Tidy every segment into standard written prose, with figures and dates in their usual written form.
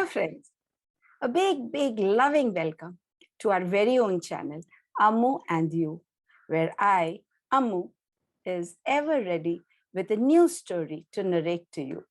Hello friends, a big loving welcome to our very own channel, Ammu&You, where I, Ammu, is ever ready with a new story to narrate to you.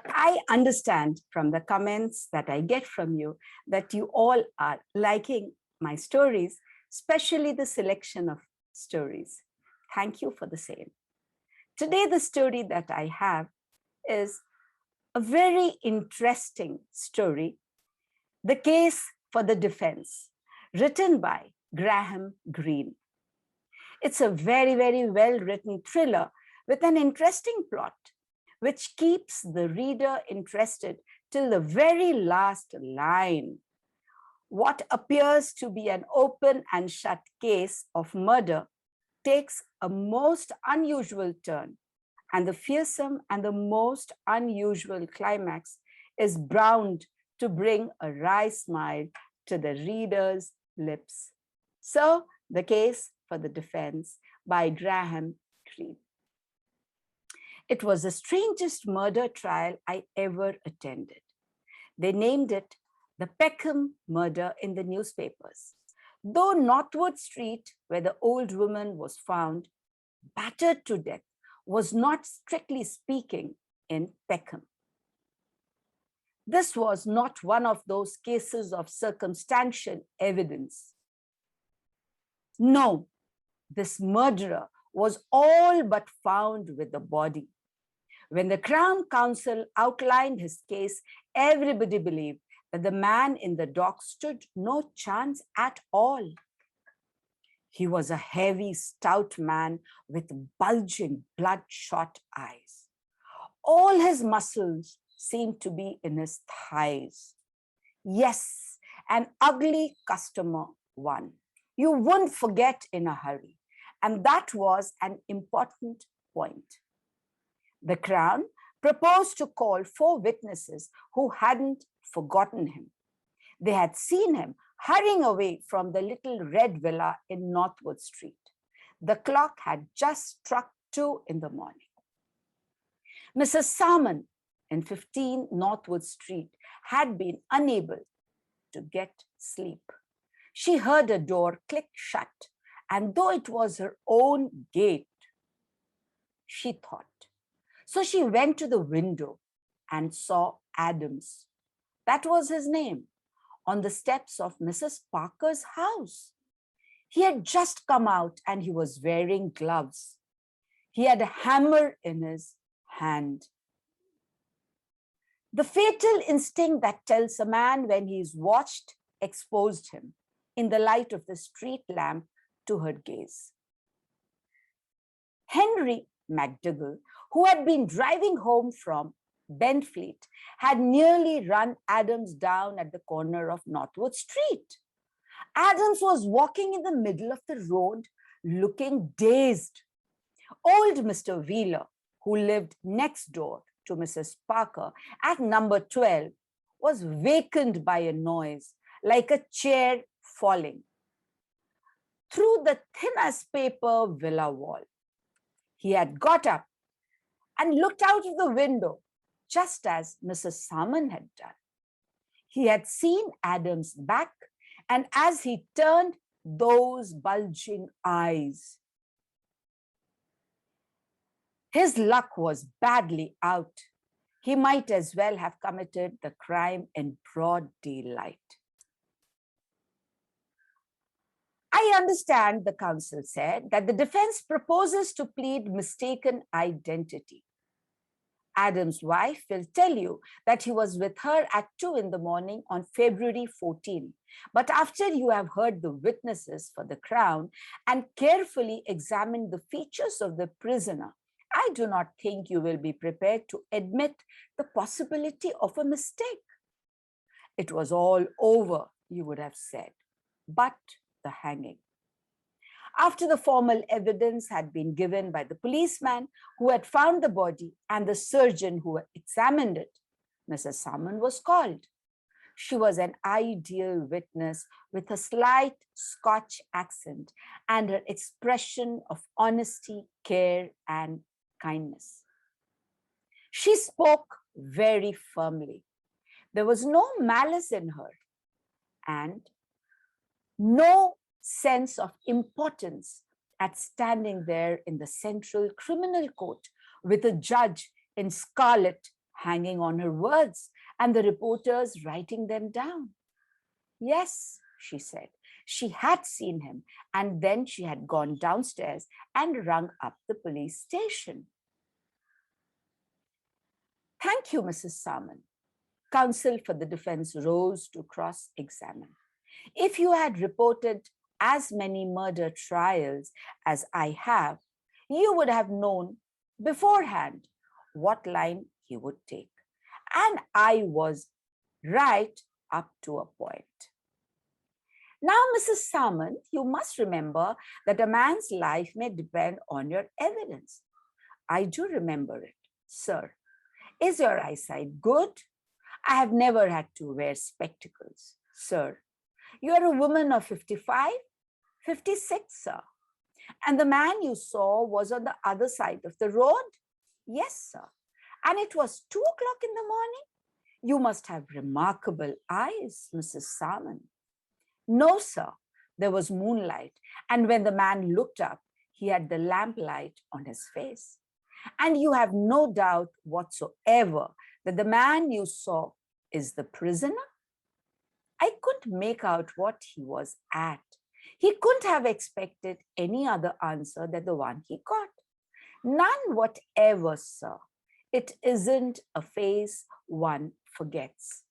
I understand from the comments that I get from you that you all are liking my stories, especially the selection of stories. Thank you for the same. Today, the story that I have is a very interesting story, The Case for the Defense, written by Graham Greene. It's a very well-written thriller with an interesting plot, which keeps the reader interested till the very last line. What appears to be an open and shut case of murder takes a most unusual turn, and the fearsome and the most unusual climax is bound to bring a wry smile to the reader's lips. So, The Case for the Defense by Graham Greene. It was the strangest murder trial I ever attended. They named it the Peckham murder in the newspapers, though Northwood Street, where the old woman was found, battered to death, was not strictly speaking in Peckham. This was not one of those cases of circumstantial evidence. No, this murderer was all but found with the body. When the Crown Counsel outlined his case, everybody believed that the man in the dock stood no chance at all. He was a heavy, stout man with bulging, bloodshot eyes. All his muscles seemed to be in his thighs. Yes, an ugly customer one. You wouldn't forget in a hurry. And that was an important point. The Crown proposed to call 4 witnesses who hadn't forgotten him. They had seen him hurrying away from the little red villa in Northwood Street. The clock had just struck 2 in the morning. Mrs. Salmon in 15 Northwood Street had been unable to get sleep. She heard a door click shut, and though it was her own gate, she thought. So she went to the window and saw Adams. That was his name, on the steps of Mrs. Parker's house. He had just come out and he was wearing gloves. He had a hammer in his hand. The fatal instinct that tells a man when he is watched exposed him in the light of the street lamp to her gaze. Henry McDougall, who had been driving home from Benfleet, had nearly run Adams down at the corner of Northwood Street. Adams was walking in the middle of the road, looking dazed. Old Mr. Wheeler, who lived next door to Mrs. Parker at number 12, was wakened by a noise like a chair falling through the thin as paper villa wall. He had got up and looked out of the window, just as Mrs. Salmon had done. He had seen Adams' back, and as he turned, those bulging eyes. His luck was badly out. He might as well have committed the crime in broad daylight. I understand, the counsel said, that the defense proposes to plead mistaken identity. Adam's wife will tell you that he was with her at 2 in the morning on February 14. But after you have heard the witnesses for the Crown and carefully examined the features of the prisoner, I do not think you will be prepared to admit the possibility of a mistake. It was all over, you would have said, but the hanging. After the formal evidence had been given by the policeman who had found the body and the surgeon who examined it, Mrs. Salmon was called. She was an ideal witness with a slight Scotch accent and her expression of honesty, care, and kindness. She spoke very firmly. There was no malice in her and no sense of importance at standing there in the central criminal court with a judge in scarlet hanging on her words and the reporters writing them down. Yes, she said, she had seen him, and then she had gone downstairs and rung up the police station. Thank you, Mrs. Salmon. Counsel for the defense rose to cross-examine. If you had reported as many murder trials as I have, you would have known beforehand what line he would take. And I was right up to a point. Now, Mrs. Salmon, you must remember that a man's life may depend on your evidence. I do remember it, sir. Is your eyesight good? I have never had to wear spectacles, sir. You are a woman of 55, 56, sir. And the man you saw was on the other side of the road? Yes, sir. And it was 2 o'clock in the morning? You must have remarkable eyes, Mrs. Salmon. No, sir. There was moonlight. And when the man looked up, he had the lamplight on his face. And you have no doubt whatsoever that the man you saw is the prisoner? I couldn't make out what he was at. He couldn't have expected any other answer than the one he got. None whatever, sir. It isn't a face one forgets.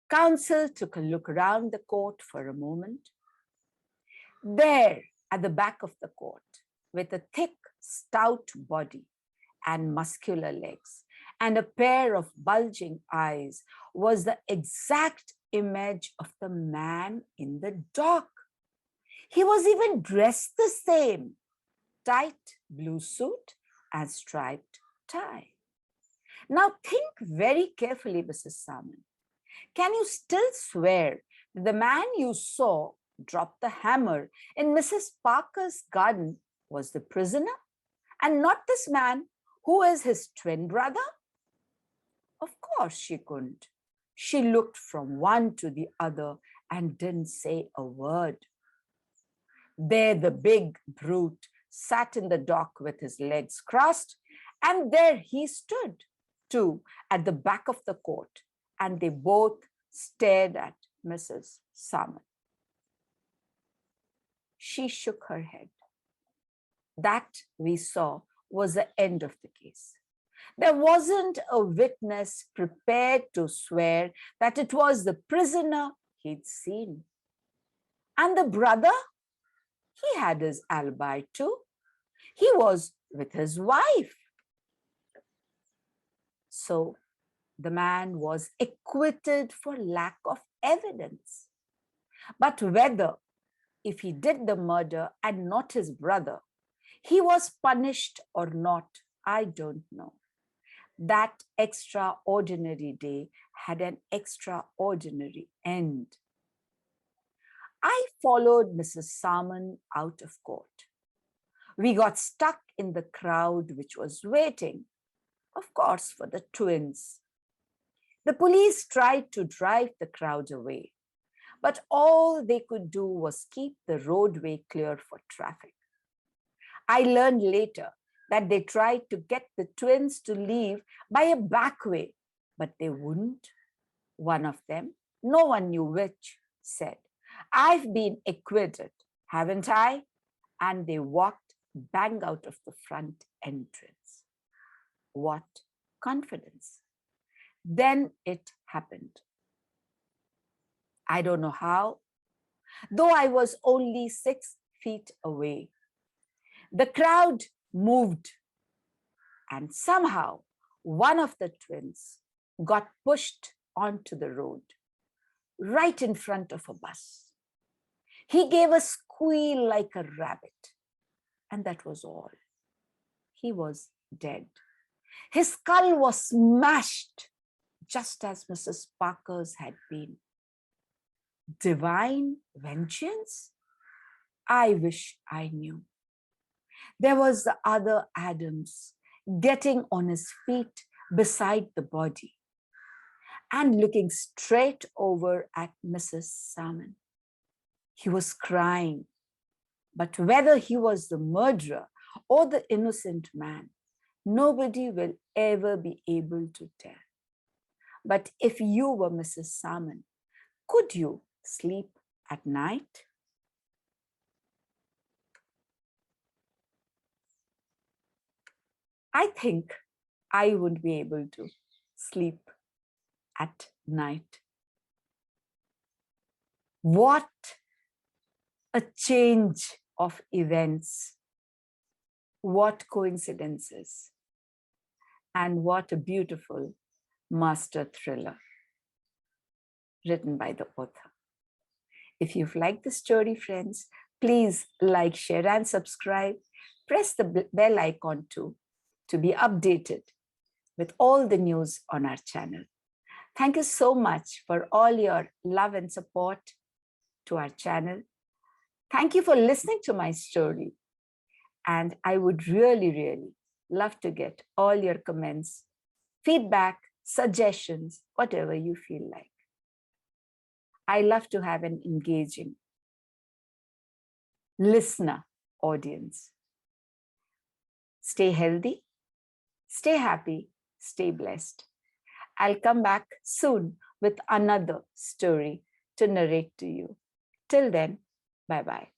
Counsel took a look around the court for a moment. There, at the back of the court, with a thick, stout body and muscular legs and a pair of bulging eyes, was the exact image of the man in the dock. He was even dressed the same, tight blue suit and striped tie. Now think very carefully, Mrs. Salmon. Can you still swear that the man you saw drop the hammer in Mrs. Parker's garden was the prisoner and not this man who is his twin brother? Of course she couldn't. She looked from one to the other and didn't say a word. There the big brute sat in the dock with his legs crossed, and there he stood, too, at the back of the court, and they both stared at Mrs. Salmon. She shook her head. That, we saw, was the end of the case. There wasn't a witness prepared to swear that it was the prisoner he'd seen. And the brother? He had his alibi too. He was with his wife. So the man was acquitted for lack of evidence. But whether, if he did the murder and not his brother, he was punished or not, I don't know. That extraordinary day had an extraordinary end. I followed Mrs. Salmon out of court. We got stuck in the crowd which was waiting, of course, for the twins. The police tried to drive the crowd away, but all they could do was keep the roadway clear for traffic. I learned later that they tried to get the twins to leave by a back way, but they wouldn't. One of them, no one knew which, said, "I've been acquitted, haven't I?" And they walked bang out of the front entrance. What confidence! Then it happened. I don't know how, though I was only 6 feet away. The crowd moved, and somehow one of the twins got pushed onto the road, right in front of a bus. He gave a squeal like a rabbit, and that was all. He was dead. His skull was smashed, just as Mrs. Parker's had been. Divine vengeance? I wish I knew. There was the other Adams, getting on his feet beside the body and looking straight over at Mrs. Salmon. He was crying, but whether he was the murderer or the innocent man, nobody will ever be able to tell. But if you were Mrs. Salmon, could you sleep at night? I think I would be able to sleep at night. What a change of events. What coincidences. And what a beautiful master thriller written by the author. If you've liked the story, friends, please like, share, and subscribe. Press the bell icon too to be updated with all the news on our channel. Thank you so much for all your love and support to our channel. Thank you for listening to my story. And I would really, really love to get all your comments, feedback, suggestions, whatever you feel like. I love to have an engaging listener audience. Stay healthy, stay happy, stay blessed. I'll come back soon with another story to narrate to you. Till then, bye-bye.